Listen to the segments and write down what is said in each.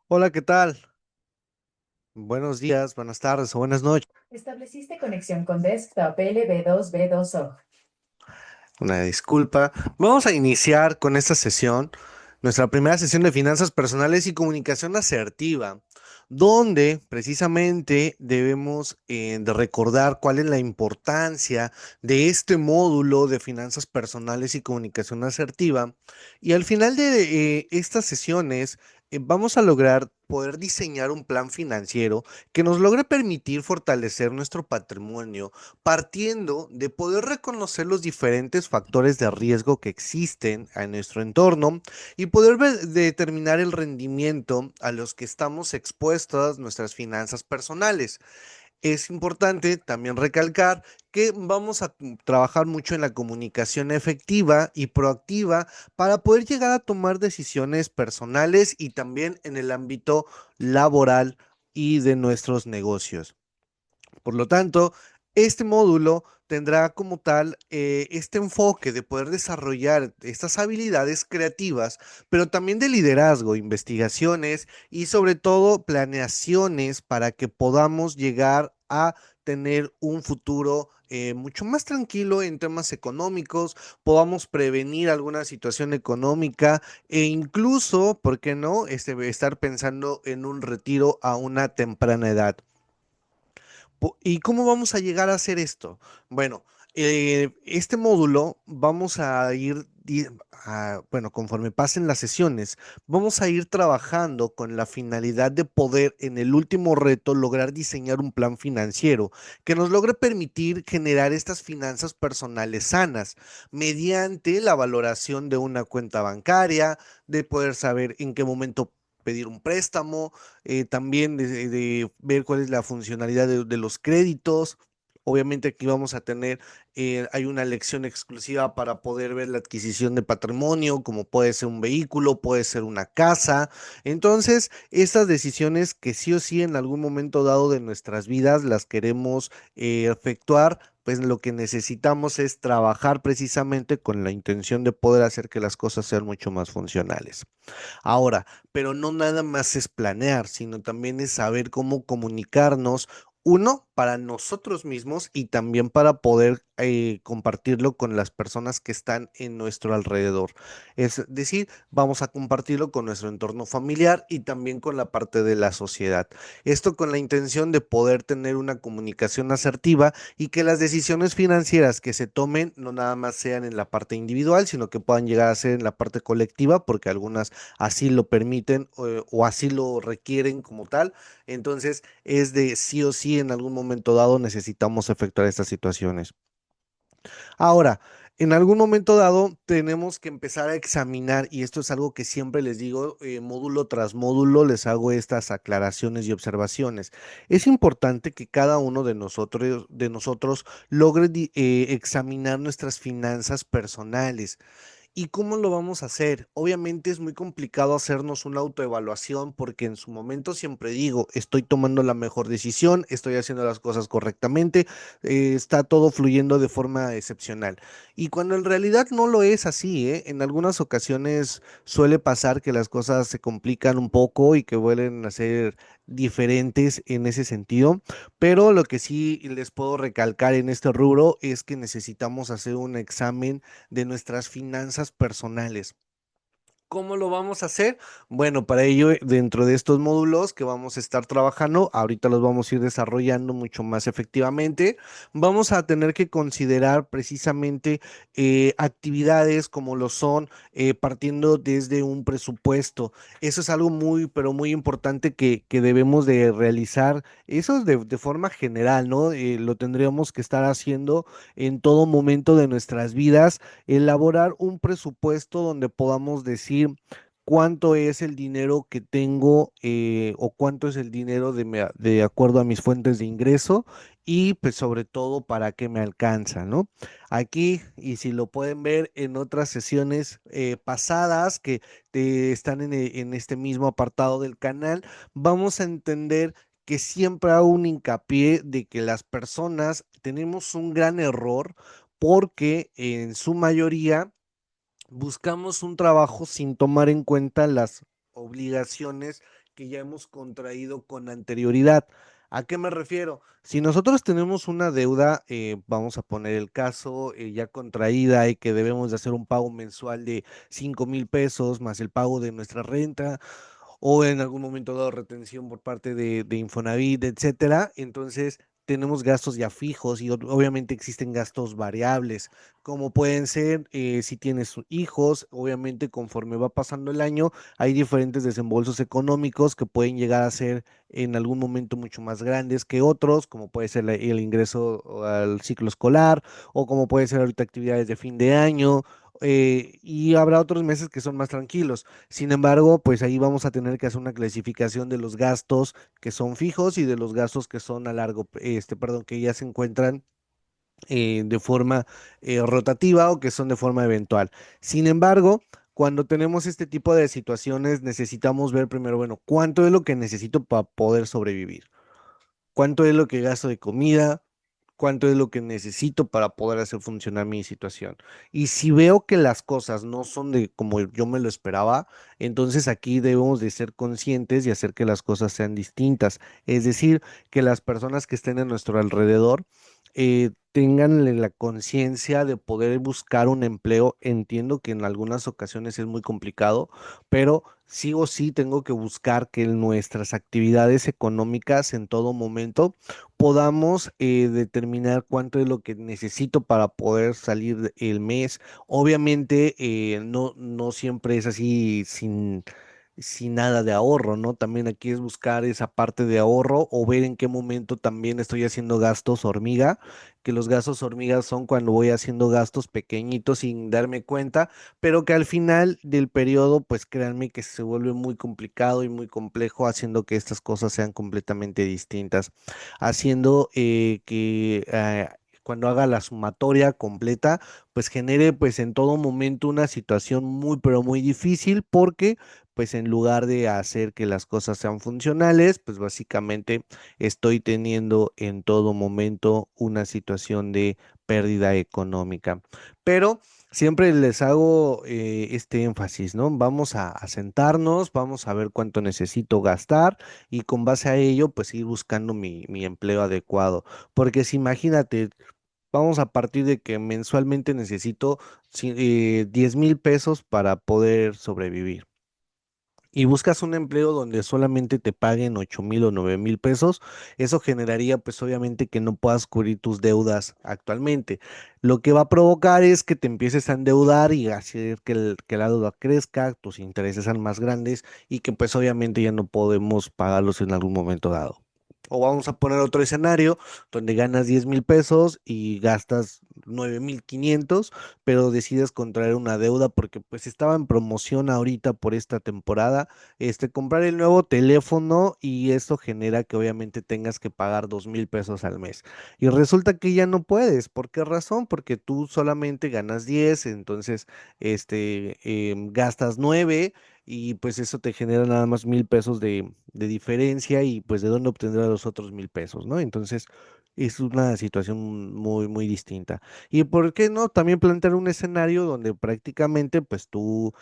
Hola, ¿qué tal? Buenos días, buenas tardes o buenas noches. Estableciste conexión con desktop LB2B2O. Una disculpa. Vamos a iniciar con esta sesión, nuestra primera sesión de finanzas personales y comunicación asertiva, donde precisamente debemos de recordar cuál es la importancia de este módulo de finanzas personales y comunicación asertiva. Y al final de estas sesiones vamos a lograr poder diseñar un plan financiero que nos logre permitir fortalecer nuestro patrimonio partiendo de poder reconocer los diferentes factores de riesgo que existen en nuestro entorno y poder determinar el rendimiento a los que estamos expuestas nuestras finanzas personales. Es importante también recalcar que vamos a trabajar mucho en la comunicación efectiva y proactiva para poder llegar a tomar decisiones personales y también en el ámbito laboral y de nuestros negocios. Por lo tanto, este módulo tendrá como tal este enfoque de poder desarrollar estas habilidades creativas, pero también de liderazgo, investigaciones y sobre todo planeaciones para que podamos llegar a tener un futuro mucho más tranquilo en temas económicos, podamos prevenir alguna situación económica e incluso, ¿por qué no?, estar pensando en un retiro a una temprana edad. ¿Y cómo vamos a llegar a hacer esto? Bueno, este módulo vamos a ir, bueno, conforme pasen las sesiones, vamos a ir trabajando con la finalidad de poder en el último reto lograr diseñar un plan financiero que nos logre permitir generar estas finanzas personales sanas mediante la valoración de una cuenta bancaria, de poder saber en qué momento pedir un préstamo, también de ver cuál es la funcionalidad de los créditos. Obviamente aquí vamos a tener, hay una lección exclusiva para poder ver la adquisición de patrimonio, como puede ser un vehículo, puede ser una casa. Entonces, estas decisiones que sí o sí en algún momento dado de nuestras vidas las queremos efectuar, pues lo que necesitamos es trabajar precisamente con la intención de poder hacer que las cosas sean mucho más funcionales. Ahora, pero no nada más es planear, sino también es saber cómo comunicarnos, uno, para nosotros mismos y también para poder compartirlo con las personas que están en nuestro alrededor. Es decir, vamos a compartirlo con nuestro entorno familiar y también con la parte de la sociedad. Esto con la intención de poder tener una comunicación asertiva y que las decisiones financieras que se tomen no nada más sean en la parte individual, sino que puedan llegar a ser en la parte colectiva, porque algunas así lo permiten o así lo requieren como tal. Entonces es de sí o sí en algún momento dado necesitamos efectuar estas situaciones. Ahora, en algún momento dado tenemos que empezar a examinar, y esto es algo que siempre les digo, módulo tras módulo les hago estas aclaraciones y observaciones. Es importante que cada uno de nosotros logre examinar nuestras finanzas personales. ¿Y cómo lo vamos a hacer? Obviamente es muy complicado hacernos una autoevaluación porque en su momento siempre digo, estoy tomando la mejor decisión, estoy haciendo las cosas correctamente, está todo fluyendo de forma excepcional. Y cuando en realidad no lo es así, ¿eh? En algunas ocasiones suele pasar que las cosas se complican un poco y que vuelven a ser diferentes en ese sentido, pero lo que sí les puedo recalcar en este rubro es que necesitamos hacer un examen de nuestras finanzas personales. ¿Cómo lo vamos a hacer? Bueno, para ello, dentro de estos módulos que vamos a estar trabajando, ahorita los vamos a ir desarrollando mucho más efectivamente, vamos a tener que considerar precisamente actividades como lo son partiendo desde un presupuesto. Eso es algo muy, pero muy importante que debemos de realizar. Eso es de forma general, ¿no? Lo tendríamos que estar haciendo en todo momento de nuestras vidas, elaborar un presupuesto donde podamos decir cuánto es el dinero que tengo o cuánto es el dinero de acuerdo a mis fuentes de ingreso y pues sobre todo para qué me alcanza, ¿no? Aquí, y si lo pueden ver en otras sesiones pasadas que están en este mismo apartado del canal, vamos a entender que siempre hago un hincapié de que las personas tenemos un gran error porque en su mayoría buscamos un trabajo sin tomar en cuenta las obligaciones que ya hemos contraído con anterioridad. ¿A qué me refiero? Si nosotros tenemos una deuda, vamos a poner el caso, ya contraída y que debemos de hacer un pago mensual de 5,000 pesos más el pago de nuestra renta o en algún momento dado retención por parte de Infonavit, etcétera. Entonces, tenemos gastos ya fijos y obviamente existen gastos variables, como pueden ser si tienes hijos, obviamente conforme va pasando el año, hay diferentes desembolsos económicos que pueden llegar a ser en algún momento mucho más grandes que otros, como puede ser el ingreso al ciclo escolar o como puede ser ahorita actividades de fin de año. Y habrá otros meses que son más tranquilos. Sin embargo, pues ahí vamos a tener que hacer una clasificación de los gastos que son fijos y de los gastos que son a perdón, que ya se encuentran de forma rotativa o que son de forma eventual. Sin embargo, cuando tenemos este tipo de situaciones, necesitamos ver primero, bueno, cuánto es lo que necesito para poder sobrevivir, cuánto es lo que gasto de comida, cuánto es lo que necesito para poder hacer funcionar mi situación. Y si veo que las cosas no son de como yo me lo esperaba, entonces aquí debemos de ser conscientes y hacer que las cosas sean distintas. Es decir, que las personas que estén a nuestro alrededor tengan la conciencia de poder buscar un empleo. Entiendo que en algunas ocasiones es muy complicado, pero sí o sí tengo que buscar que nuestras actividades económicas en todo momento podamos determinar cuánto es lo que necesito para poder salir el mes. Obviamente, no siempre es así sin nada de ahorro, ¿no? También aquí es buscar esa parte de ahorro o ver en qué momento también estoy haciendo gastos hormiga, que los gastos hormigas son cuando voy haciendo gastos pequeñitos sin darme cuenta, pero que al final del periodo, pues créanme que se vuelve muy complicado y muy complejo haciendo que estas cosas sean completamente distintas, haciendo que cuando haga la sumatoria completa, pues genere pues en todo momento una situación muy pero muy difícil porque pues en lugar de hacer que las cosas sean funcionales, pues básicamente estoy teniendo en todo momento una situación de pérdida económica. Pero siempre les hago este énfasis, ¿no? Vamos a sentarnos, vamos a ver cuánto necesito gastar y con base a ello, pues ir buscando mi empleo adecuado. Porque si imagínate, vamos a partir de que mensualmente necesito 10,000 pesos para poder sobrevivir y buscas un empleo donde solamente te paguen 8,000 o 9,000 pesos, eso generaría pues obviamente que no puedas cubrir tus deudas actualmente. Lo que va a provocar es que te empieces a endeudar y hacer que la deuda crezca, tus intereses sean más grandes y que pues obviamente ya no podemos pagarlos en algún momento dado. O vamos a poner otro escenario donde ganas 10,000 pesos y gastas 9,500, pero decides contraer una deuda porque pues estaba en promoción ahorita por esta temporada, comprar el nuevo teléfono y esto genera que obviamente tengas que pagar 2,000 pesos al mes. Y resulta que ya no puedes. ¿Por qué razón? Porque tú solamente ganas 10, entonces gastas 9 y pues eso te genera nada más 1,000 pesos de diferencia y pues de dónde obtendrás los otros 1,000 pesos, ¿no? Entonces es una situación muy, muy distinta. ¿Y por qué no? También plantear un escenario donde prácticamente pues tú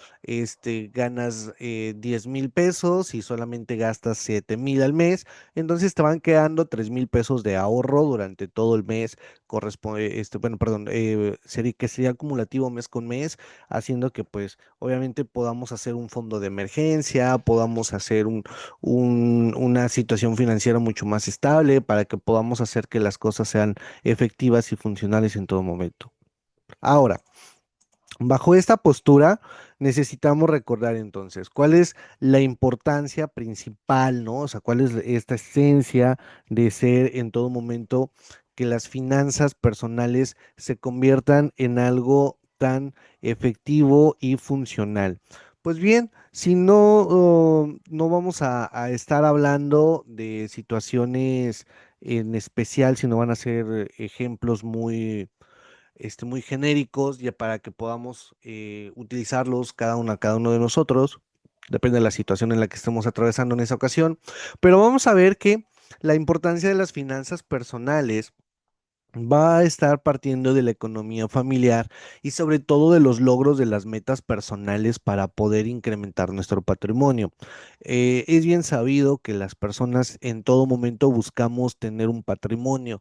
ganas 10,000 pesos y solamente gastas 7,000 al mes, entonces te van quedando 3,000 pesos de ahorro durante todo el mes, corresponde, bueno, perdón, que sería acumulativo mes con mes, haciendo que pues obviamente podamos hacer un fondo de emergencia, podamos hacer una situación financiera mucho más estable para que podamos hacer que las cosas sean efectivas y funcionales en todo momento. Ahora, bajo esta postura, necesitamos recordar entonces cuál es la importancia principal, ¿no? O sea, cuál es esta esencia de ser en todo momento que las finanzas personales se conviertan en algo tan efectivo y funcional. Pues bien, si no, no vamos a estar hablando de situaciones en especial, sino van a ser ejemplos muy genéricos ya para que podamos utilizarlos cada uno de nosotros. Depende de la situación en la que estemos atravesando en esa ocasión. Pero vamos a ver que la importancia de las finanzas personales va a estar partiendo de la economía familiar y sobre todo de los logros de las metas personales para poder incrementar nuestro patrimonio. Es bien sabido que las personas en todo momento buscamos tener un patrimonio,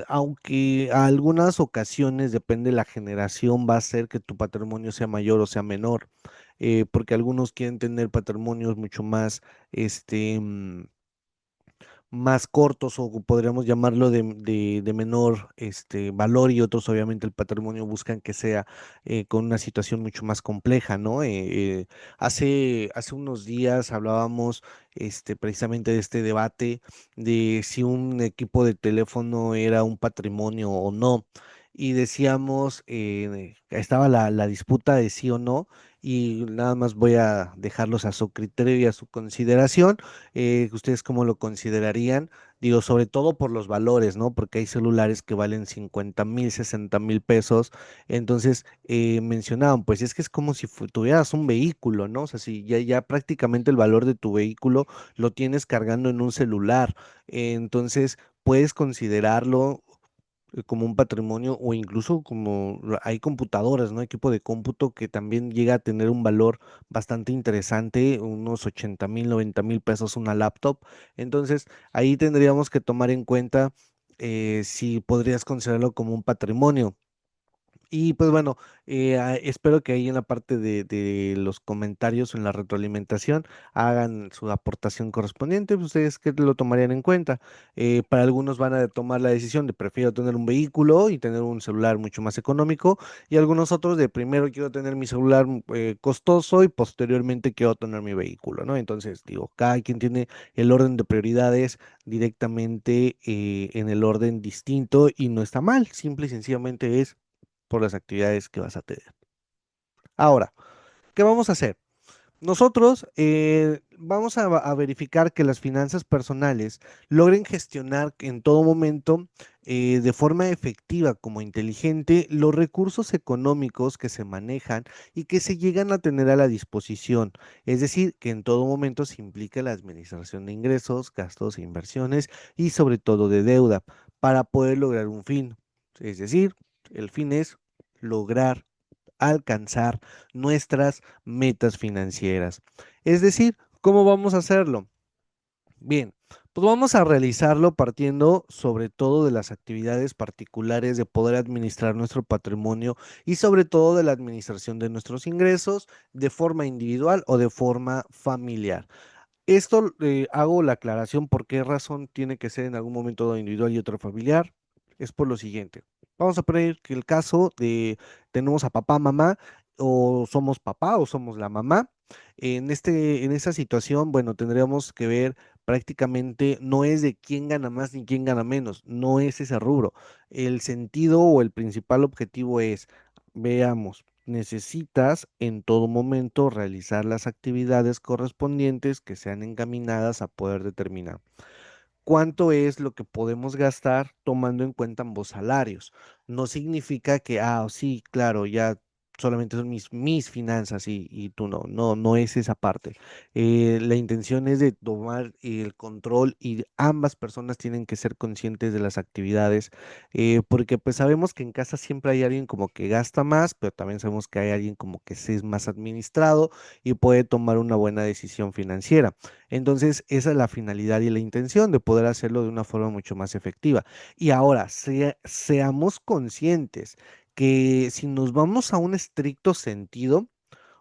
aunque a algunas ocasiones, depende de la generación, va a ser que tu patrimonio sea mayor o sea menor, porque algunos quieren tener patrimonios mucho más, este, más cortos o podríamos llamarlo de menor valor, y otros obviamente el patrimonio buscan que sea con una situación mucho más compleja, ¿no? Hace unos días hablábamos precisamente de este debate de si un equipo de teléfono era un patrimonio o no. Y decíamos, estaba la disputa de sí o no, y nada más voy a dejarlos a su criterio y a su consideración. ¿Ustedes cómo lo considerarían? Digo, sobre todo por los valores, ¿no? Porque hay celulares que valen 50,000, 60,000 pesos. Entonces, mencionaban, pues es que es como si tuvieras un vehículo, ¿no? O sea, si ya prácticamente el valor de tu vehículo lo tienes cargando en un celular. Entonces, puedes considerarlo como un patrimonio, o incluso como hay computadoras, ¿no? Equipo de cómputo que también llega a tener un valor bastante interesante, unos 80,000, 90,000 pesos una laptop. Entonces, ahí tendríamos que tomar en cuenta si podrías considerarlo como un patrimonio. Y pues bueno, espero que ahí en la parte de los comentarios, en la retroalimentación, hagan su aportación correspondiente. Pues, ustedes que lo tomarían en cuenta. Para algunos van a tomar la decisión de prefiero tener un vehículo y tener un celular mucho más económico, y algunos otros de primero quiero tener mi celular costoso y posteriormente quiero tener mi vehículo, ¿no? Entonces, digo, cada quien tiene el orden de prioridades directamente en el orden distinto, y no está mal, simple y sencillamente es por las actividades que vas a tener. Ahora, ¿qué vamos a hacer? Nosotros vamos a verificar que las finanzas personales logren gestionar en todo momento, de forma efectiva como inteligente, los recursos económicos que se manejan y que se llegan a tener a la disposición. Es decir, que en todo momento se implica la administración de ingresos, gastos e inversiones, y sobre todo de deuda, para poder lograr un fin. Es decir, el fin es lograr alcanzar nuestras metas financieras. Es decir, ¿cómo vamos a hacerlo? Bien, pues vamos a realizarlo partiendo sobre todo de las actividades particulares de poder administrar nuestro patrimonio, y sobre todo de la administración de nuestros ingresos de forma individual o de forma familiar. Esto, hago la aclaración por qué razón tiene que ser en algún momento dado individual y otro familiar. Es por lo siguiente. Vamos a poner que el caso de tenemos a papá, mamá, o somos papá o somos la mamá. En esta situación, bueno, tendríamos que ver prácticamente, no es de quién gana más ni quién gana menos, no es ese rubro. El sentido o el principal objetivo es, veamos, necesitas en todo momento realizar las actividades correspondientes que sean encaminadas a poder determinar cuánto es lo que podemos gastar tomando en cuenta ambos salarios. No significa que, sí, claro, ya solamente son mis finanzas y tú no, no es esa parte. La intención es de tomar el control, y ambas personas tienen que ser conscientes de las actividades, porque pues sabemos que en casa siempre hay alguien como que gasta más, pero también sabemos que hay alguien como que sí es más administrado y puede tomar una buena decisión financiera. Entonces, esa es la finalidad y la intención de poder hacerlo de una forma mucho más efectiva. Y ahora, seamos conscientes que si nos vamos a un estricto sentido,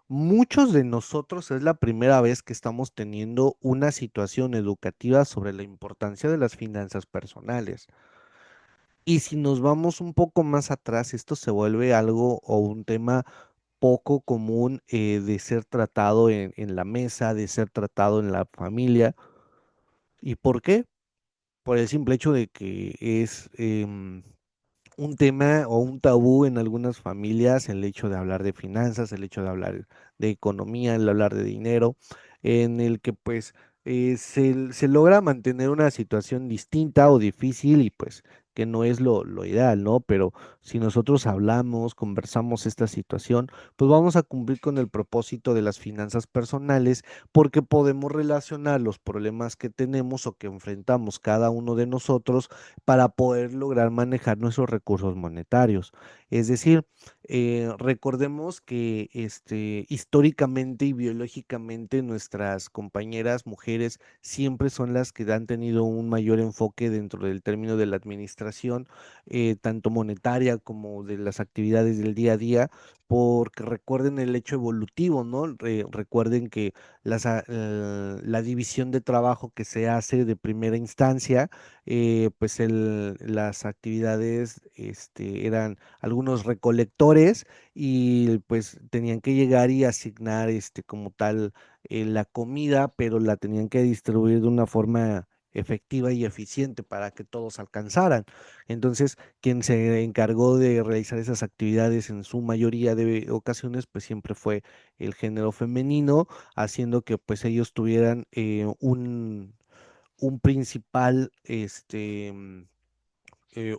muchos de nosotros es la primera vez que estamos teniendo una situación educativa sobre la importancia de las finanzas personales. Y si nos vamos un poco más atrás, esto se vuelve algo o un tema poco común, de ser tratado en la mesa, de ser tratado en la familia. ¿Y por qué? Por el simple hecho de que es un tema o un tabú en algunas familias, el hecho de hablar de finanzas, el hecho de hablar de economía, el hablar de dinero, en el que pues se logra mantener una situación distinta o difícil, y pues que no es lo ideal, ¿no? Pero Si nosotros hablamos, conversamos esta situación, pues vamos a cumplir con el propósito de las finanzas personales porque podemos relacionar los problemas que tenemos o que enfrentamos cada uno de nosotros para poder lograr manejar nuestros recursos monetarios. Es decir, recordemos que históricamente y biológicamente nuestras compañeras mujeres siempre son las que han tenido un mayor enfoque dentro del término de la administración, tanto monetaria como de las actividades del día a día, porque recuerden el hecho evolutivo, ¿no? Recuerden que la división de trabajo que se hace de primera instancia, pues las actividades eran algunos recolectores y pues tenían que llegar y asignar como tal la comida, pero la tenían que distribuir de una forma efectiva y eficiente para que todos alcanzaran. Entonces, quien se encargó de realizar esas actividades en su mayoría de ocasiones, pues siempre fue el género femenino, haciendo que pues ellos tuvieran un principal,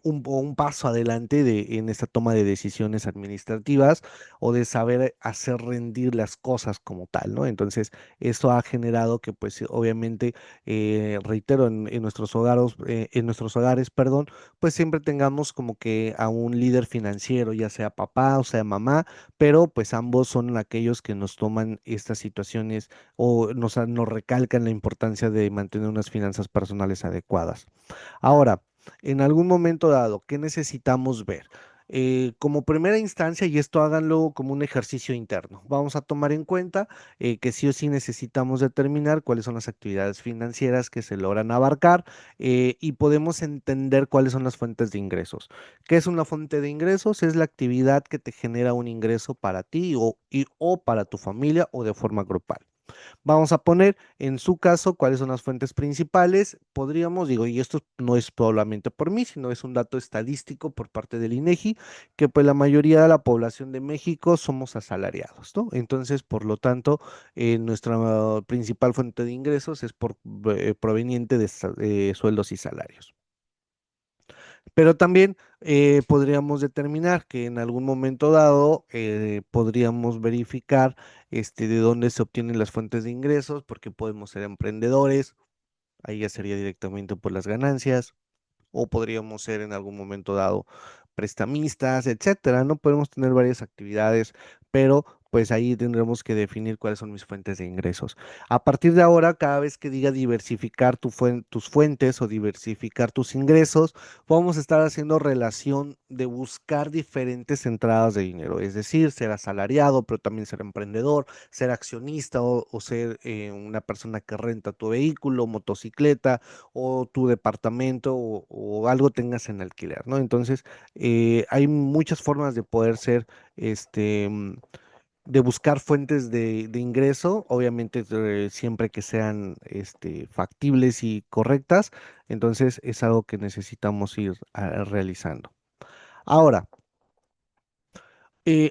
un paso adelante en esta toma de decisiones administrativas o de saber hacer rendir las cosas como tal, ¿no? Entonces, esto ha generado que, pues, obviamente, reitero, en nuestros hogares, perdón, pues siempre tengamos como que a un líder financiero, ya sea papá o sea mamá, pero pues ambos son aquellos que nos toman estas situaciones o nos recalcan la importancia de mantener unas finanzas personales adecuadas. Ahora, en algún momento dado, ¿qué necesitamos ver? Como primera instancia, y esto háganlo como un ejercicio interno, vamos a tomar en cuenta que sí o sí necesitamos determinar cuáles son las actividades financieras que se logran abarcar y podemos entender cuáles son las fuentes de ingresos. ¿Qué es una fuente de ingresos? Es la actividad que te genera un ingreso para ti o para tu familia o de forma grupal. Vamos a poner en su caso cuáles son las fuentes principales. Podríamos, digo, y esto no es solamente por mí, sino es un dato estadístico por parte del INEGI, que pues la mayoría de la población de México somos asalariados, ¿no? Entonces, por lo tanto, nuestra principal fuente de ingresos es proveniente de sueldos y salarios. Pero también podríamos determinar que en algún momento dado podríamos verificar de dónde se obtienen las fuentes de ingresos, porque podemos ser emprendedores, ahí ya sería directamente por las ganancias, o podríamos ser en algún momento dado prestamistas, etcétera, ¿no? Podemos tener varias actividades, pero pues ahí tendremos que definir cuáles son mis fuentes de ingresos. A partir de ahora, cada vez que diga diversificar tus fuentes o diversificar tus ingresos, vamos a estar haciendo relación de buscar diferentes entradas de dinero, es decir, ser asalariado, pero también ser emprendedor, ser accionista o ser una persona que renta tu vehículo, motocicleta o tu departamento o algo tengas en alquiler, ¿no? Entonces, hay muchas formas de poder ser, de buscar fuentes de ingreso, obviamente siempre que sean, factibles y correctas. Entonces, es algo que necesitamos ir realizando. Ahora,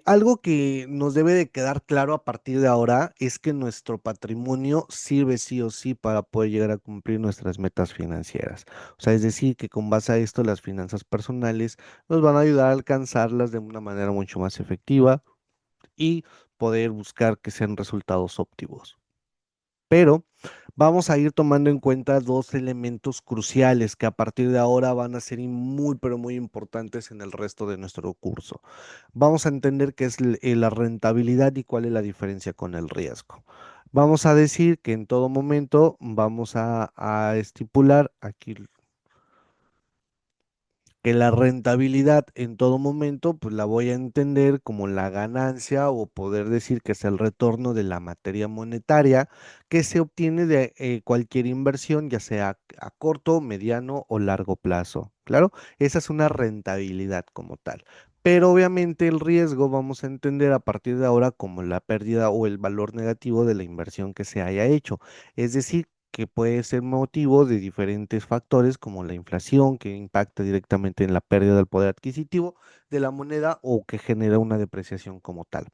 algo que nos debe de quedar claro a partir de ahora es que nuestro patrimonio sirve sí o sí para poder llegar a cumplir nuestras metas financieras. O sea, es decir, que con base a esto las finanzas personales nos van a ayudar a alcanzarlas de una manera mucho más efectiva y poder buscar que sean resultados óptimos. Pero vamos a ir tomando en cuenta dos elementos cruciales que a partir de ahora van a ser muy, pero muy importantes en el resto de nuestro curso. Vamos a entender qué es la rentabilidad y cuál es la diferencia con el riesgo. Vamos a decir que en todo momento vamos a estipular aquí que la rentabilidad en todo momento, pues la voy a entender como la ganancia o poder decir que es el retorno de la materia monetaria que se obtiene de cualquier inversión, ya sea a corto, mediano o largo plazo. Claro, esa es una rentabilidad como tal. Pero obviamente el riesgo vamos a entender a partir de ahora como la pérdida o el valor negativo de la inversión que se haya hecho. Es decir, que puede ser motivo de diferentes factores como la inflación, que impacta directamente en la pérdida del poder adquisitivo de la moneda o que genera una depreciación como tal.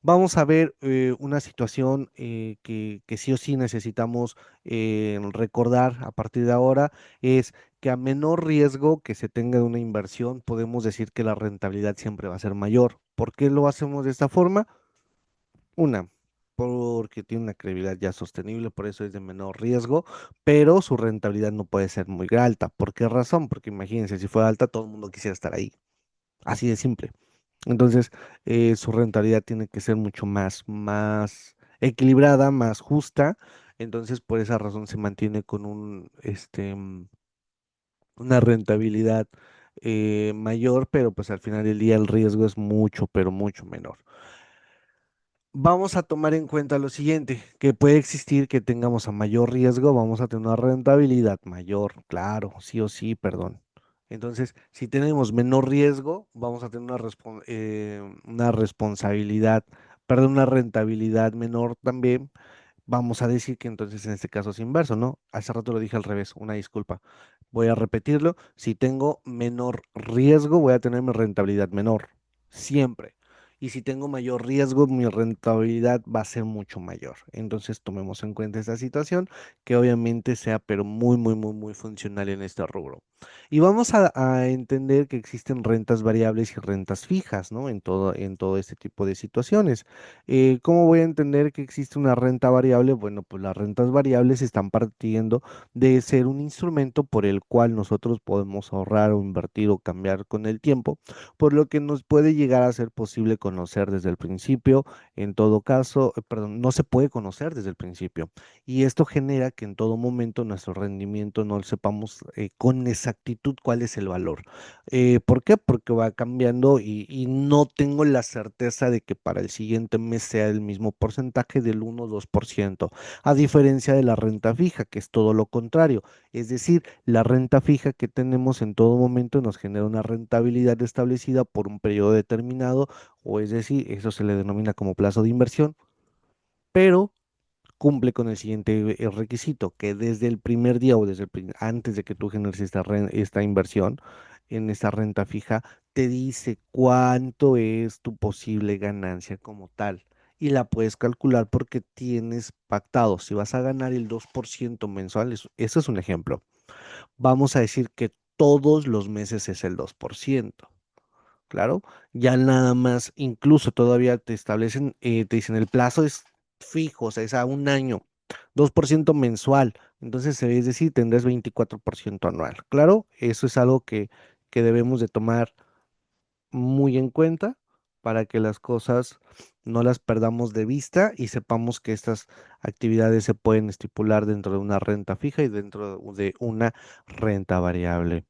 Vamos a ver una situación que sí o sí necesitamos recordar a partir de ahora, es que a menor riesgo que se tenga de una inversión, podemos decir que la rentabilidad siempre va a ser mayor. ¿Por qué lo hacemos de esta forma? Una, porque tiene una credibilidad ya sostenible, por eso es de menor riesgo, pero su rentabilidad no puede ser muy alta. ¿Por qué razón? Porque imagínense, si fuera alta, todo el mundo quisiera estar ahí. Así de simple. Entonces, su rentabilidad tiene que ser mucho más equilibrada, más justa. Entonces, por esa razón se mantiene con una rentabilidad mayor, pero pues al final del día el riesgo es mucho, pero mucho menor. Vamos a tomar en cuenta lo siguiente, que puede existir que tengamos a mayor riesgo, vamos a tener una rentabilidad mayor, claro, sí o sí, perdón. Entonces, si tenemos menor riesgo, vamos a tener una responsabilidad, perdón, una rentabilidad menor también. Vamos a decir que entonces en este caso es inverso, ¿no? Hace rato lo dije al revés, una disculpa. Voy a repetirlo. Si tengo menor riesgo, voy a tener mi rentabilidad menor, siempre. Y si tengo mayor riesgo, mi rentabilidad va a ser mucho mayor. Entonces tomemos en cuenta esta situación, que obviamente sea, pero muy funcional en este rubro. Y vamos a entender que existen rentas variables y rentas fijas, ¿no? En todo este tipo de situaciones. ¿Cómo voy a entender que existe una renta variable? Bueno, pues las rentas variables están partiendo de ser un instrumento por el cual nosotros podemos ahorrar o invertir o cambiar con el tiempo, por lo que nos puede llegar a ser posible conocer desde el principio. En todo caso, perdón, no se puede conocer desde el principio. Y esto genera que en todo momento nuestro rendimiento no sepamos con exactitud cuál es el valor. ¿Por qué? Porque va cambiando y no tengo la certeza de que para el siguiente mes sea el mismo porcentaje del 1 o 2%, a diferencia de la renta fija, que es todo lo contrario. Es decir, la renta fija que tenemos en todo momento nos genera una rentabilidad establecida por un periodo determinado, o es decir, eso se le denomina como plazo de inversión, pero cumple con el siguiente requisito, que desde el primer día o antes de que tú generes esta inversión en esta renta fija, te dice cuánto es tu posible ganancia como tal. Y la puedes calcular porque tienes pactado. Si vas a ganar el 2% mensual, eso es un ejemplo. Vamos a decir que todos los meses es el 2%. Claro, ya nada más, incluso todavía te establecen, te dicen el plazo es fijo, o sea, es a un año, 2% mensual, entonces es decir, tendrás 24% anual. Claro, eso es algo que debemos de tomar muy en cuenta para que las cosas no las perdamos de vista y sepamos que estas actividades se pueden estipular dentro de una renta fija y dentro de una renta variable.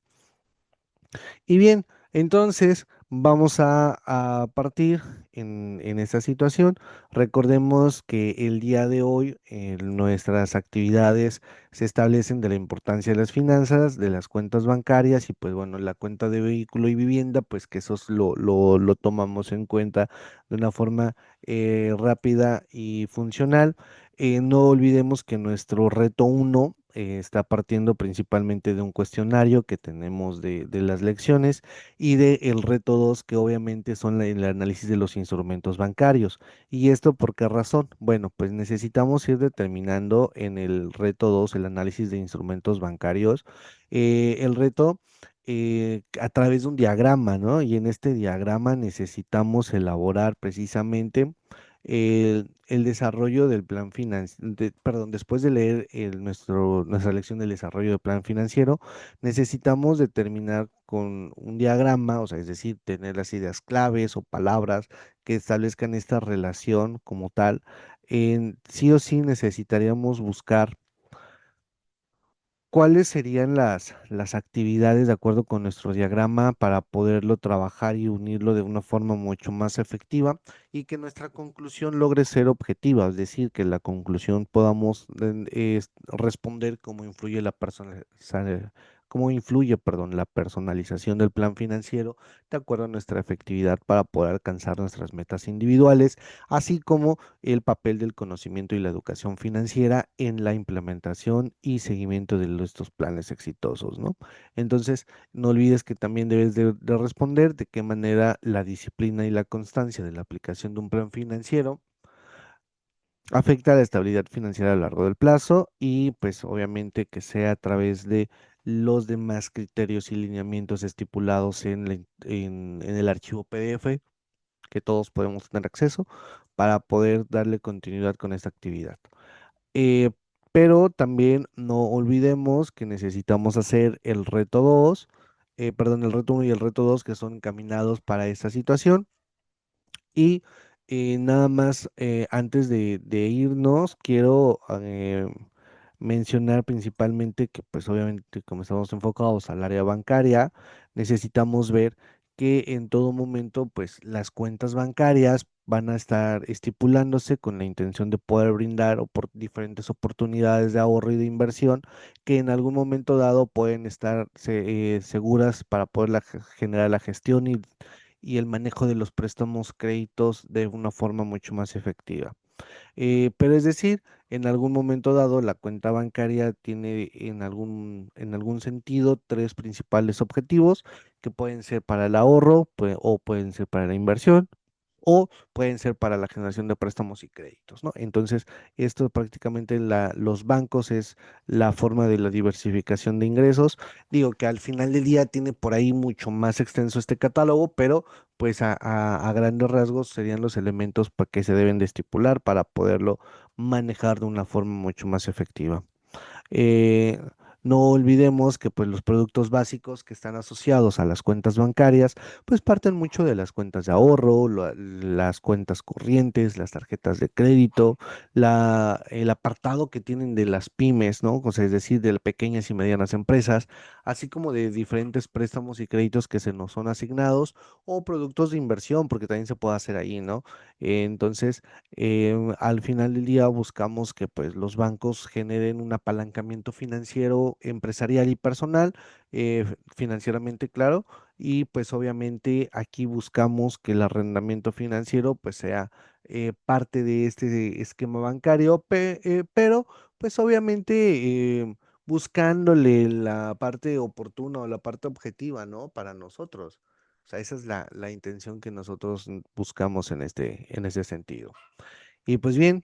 Y bien, entonces vamos a partir en esta situación. Recordemos que el día de hoy nuestras actividades se establecen de la importancia de las finanzas, de las cuentas bancarias y pues bueno, la cuenta de vehículo y vivienda, pues que eso lo tomamos en cuenta de una forma rápida y funcional. No olvidemos que nuestro reto uno está partiendo principalmente de un cuestionario que tenemos de las lecciones y de el reto 2 que obviamente son el análisis de los instrumentos bancarios. ¿Y esto por qué razón? Bueno, pues necesitamos ir determinando en el reto 2 el análisis de instrumentos bancarios, el reto a través de un diagrama, ¿no? Y en este diagrama necesitamos elaborar precisamente el desarrollo del plan financiero, perdón, después de leer nuestra lección del desarrollo del plan financiero, necesitamos determinar con un diagrama, o sea, es decir, tener las ideas claves o palabras que establezcan esta relación como tal. Sí o sí necesitaríamos buscar ¿cuáles serían las actividades de acuerdo con nuestro diagrama para poderlo trabajar y unirlo de una forma mucho más efectiva y que nuestra conclusión logre ser objetiva? Es decir, que la conclusión podamos responder cómo influye cómo influye, perdón, la personalización del plan financiero de acuerdo a nuestra efectividad para poder alcanzar nuestras metas individuales, así como el papel del conocimiento y la educación financiera en la implementación y seguimiento de estos planes exitosos, ¿no? Entonces, no olvides que también debes de responder de qué manera la disciplina y la constancia de la aplicación de un plan financiero afecta la estabilidad financiera a lo largo del plazo y pues obviamente que sea a través de los demás criterios y lineamientos estipulados en el archivo PDF que todos podemos tener acceso para poder darle continuidad con esta actividad. Eh, pero también no olvidemos que necesitamos hacer el reto 2, perdón, el reto 1 y el reto 2 que son encaminados para esta situación. Y nada más, antes de irnos, quiero mencionar principalmente que, pues obviamente, como estamos enfocados al área bancaria, necesitamos ver que en todo momento, pues las cuentas bancarias van a estar estipulándose con la intención de poder brindar diferentes oportunidades de ahorro y de inversión que en algún momento dado pueden estar seguras para poder generar la gestión y el manejo de los préstamos créditos de una forma mucho más efectiva. Pero es decir, en algún momento dado, la cuenta bancaria tiene en algún sentido tres principales objetivos que pueden ser para el ahorro o pueden ser para la inversión o pueden ser para la generación de préstamos y créditos, ¿no? Entonces, esto prácticamente los bancos es la forma de la diversificación de ingresos. Digo que al final del día tiene por ahí mucho más extenso este catálogo, pero pues a grandes rasgos serían los elementos que se deben de estipular para poderlo manejar de una forma mucho más efectiva. Eh, no olvidemos que pues los productos básicos que están asociados a las cuentas bancarias pues parten mucho de las cuentas de ahorro, las cuentas corrientes, las tarjetas de crédito, el apartado que tienen de las pymes, ¿no? O sea, es decir, de las pequeñas y medianas empresas, así como de diferentes préstamos y créditos que se nos son asignados o productos de inversión, porque también se puede hacer ahí, ¿no? Entonces, al final del día buscamos que pues los bancos generen un apalancamiento financiero, empresarial y personal, financieramente claro, y pues obviamente aquí buscamos que el arrendamiento financiero pues sea parte de este esquema bancario, pero pues obviamente buscándole la parte oportuna o la parte objetiva, ¿no? Para nosotros. O sea, esa es la intención que nosotros buscamos en este sentido. Y pues bien,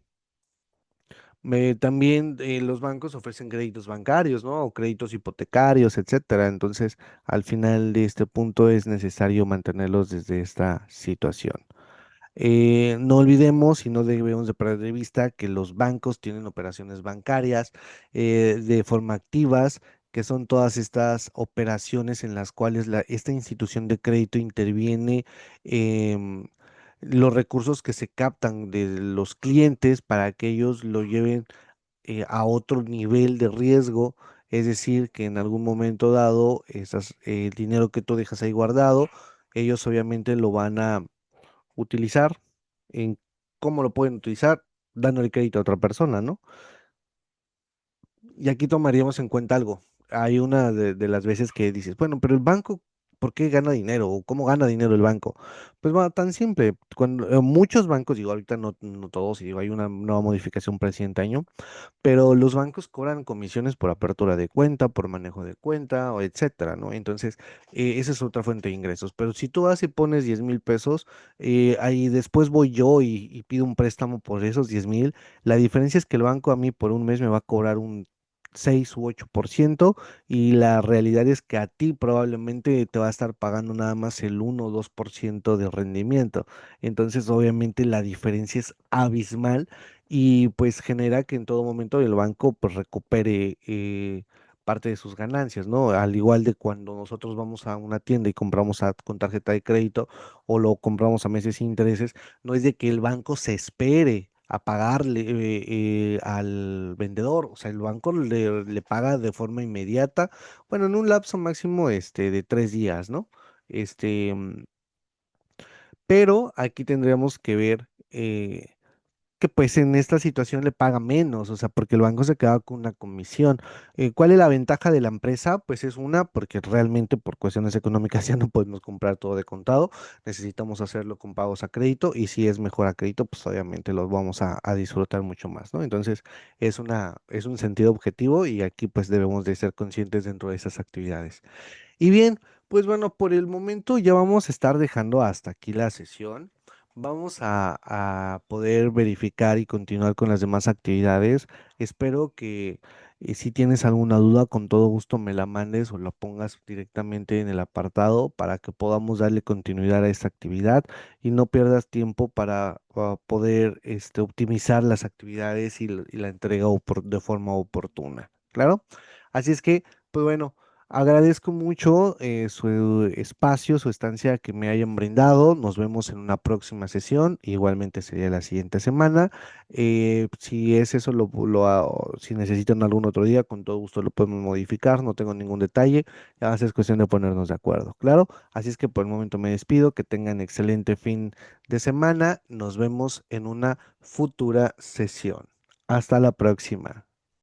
también los bancos ofrecen créditos bancarios, ¿no? O créditos hipotecarios, etcétera. Entonces, al final de este punto es necesario mantenerlos desde esta situación. No olvidemos y no debemos de perder de vista que los bancos tienen operaciones bancarias de forma activas, que son todas estas operaciones en las cuales esta institución de crédito interviene em, los recursos que se captan de los clientes para que ellos lo lleven a otro nivel de riesgo. Es decir, que en algún momento dado, el dinero que tú dejas ahí guardado, ellos obviamente lo van a utilizar. ¿En cómo lo pueden utilizar? Dándole crédito a otra persona, ¿no? Y aquí tomaríamos en cuenta algo. Hay una de las veces que dices, bueno, pero el banco, ¿por qué gana dinero? ¿O cómo gana dinero el banco? Pues va tan simple. Cuando muchos bancos, digo, ahorita no todos, y digo, hay una nueva modificación para el siguiente año, pero los bancos cobran comisiones por apertura de cuenta, por manejo de cuenta, o etcétera, ¿no? Entonces, esa es otra fuente de ingresos. Pero si tú vas y pones 10,000 pesos, ahí después voy yo y pido un préstamo por esos 10,000, la diferencia es que el banco a mí por un mes me va a cobrar un 6 u 8% y la realidad es que a ti probablemente te va a estar pagando nada más el 1 o 2% de rendimiento. Entonces, obviamente la diferencia es abismal y pues genera que en todo momento el banco pues recupere parte de sus ganancias, ¿no? Al igual de cuando nosotros vamos a una tienda y compramos con tarjeta de crédito o lo compramos a meses sin intereses, no es de que el banco se espere a pagarle al vendedor, o sea, el banco le paga de forma inmediata, bueno, en un lapso máximo de 3 días, ¿no? Este, pero aquí tendríamos que ver que pues en esta situación le paga menos, o sea, porque el banco se queda con una comisión. ¿Cuál es la ventaja de la empresa? Pues es una, porque realmente por cuestiones económicas ya no podemos comprar todo de contado, necesitamos hacerlo con pagos a crédito y si es mejor a crédito, pues obviamente los vamos a disfrutar mucho más, ¿no? Entonces es un sentido objetivo y aquí pues debemos de ser conscientes dentro de esas actividades. Y bien, pues bueno, por el momento ya vamos a estar dejando hasta aquí la sesión. Vamos a poder verificar y continuar con las demás actividades. Espero que si tienes alguna duda, con todo gusto me la mandes o la pongas directamente en el apartado para que podamos darle continuidad a esta actividad y no pierdas tiempo para poder optimizar las actividades y la entrega de forma oportuna. ¿Claro? Así es que, pues bueno. Agradezco mucho su espacio, su estancia que me hayan brindado. Nos vemos en una próxima sesión. Igualmente sería la siguiente semana. Si es eso, si necesitan algún otro día, con todo gusto lo podemos modificar. No tengo ningún detalle. Ya va a ser cuestión de ponernos de acuerdo. Claro. Así es que por el momento me despido. Que tengan excelente fin de semana. Nos vemos en una futura sesión. Hasta la próxima.